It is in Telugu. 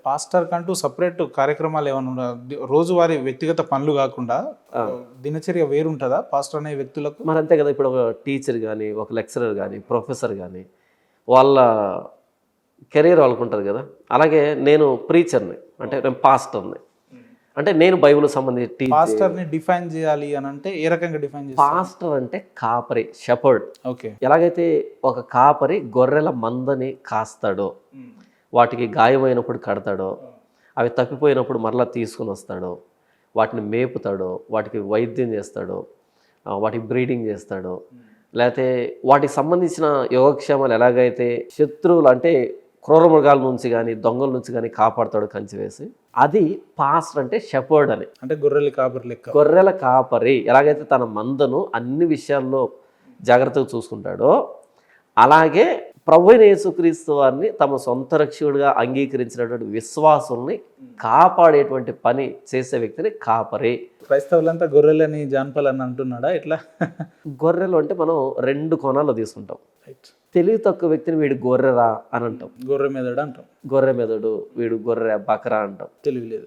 పాస్టర్ కంటూ సపరేట్ కార్యక్రమాలు ఏమైనా రోజువారీ వ్యక్తిగత పనులు కాకుండా దినచర్య వేరుంటుందా పాస్టర్ అనే వ్యక్తులకు? మరి అంతే కదా. ఇప్పుడు ఒక టీచర్ కానీ, ఒక లెక్చరర్ కానీ, ప్రొఫెసర్ కానీ వాళ్ళ కెరీర్ వాళ్ళకు ఉంటుంది కదా. అలాగే నేను ప్రీచర్ని, అంటే నేను పాస్టర్ని, అంటే నేను బైబిల్ సంబంధించి పాస్టర్ని డిఫైన్ చేయాలి అని అంటే ఏ రకంగా డిఫైన్ చేయాలి? పాస్టర్ అంటే కాపరి, షెపర్డ్. ఓకే. ఎలాగైతే ఒక కాపరి గొర్రెల మందని కాస్తాడో, వాటికి గాయమైనప్పుడు కడతాడో, అవి తప్పిపోయినప్పుడు మరలా తీసుకుని వస్తాడో, వాటిని మేపుతాడో, వాటికి వైద్యం చేస్తాడో, వాటికి బ్రీడింగ్ చేస్తాడో, లేకపోతే వాటికి సంబంధించిన యోగక్షేమాలు ఎలాగైతే శత్రువులు అంటే క్రూర మృగాల నుంచి కానీ దొంగల నుంచి కానీ కాపాడుతాడు కంచి వేసి, అది పాస్టర్ అంటే షెపర్డ్ అని. అంటే గొర్రెల కాపరి లెక్క. గొర్రెల కాపరి ఎలాగైతే తన మందను అన్ని విషయాల్లో జాగ్రత్తగా చూసుకుంటాడో, అలాగే ప్రభువైన యేసుక్రీస్తు వారిని తమ సొంత రక్షకుడిగా అంగీకరించినటువంటి విశ్వాసుల్ని కాపాడేటువంటి పని చేసే వ్యక్తిని కాపరి. క్రైస్తవులంతా గొర్రెలని జాన్పలని అంటున్నాడా ఎట్లా? గొర్రెలు అంటే మనం 2 కోణాల్లో తీసుకుంటాం. తెలివి తక్కువ వ్యక్తిని వీడు గొర్రెరా అని అంటాం, గొర్రె మెదడు అంటాం. గొర్రె మెదడు, వీడు గొర్రె బకరా అంటాం. తెలివి లేదు.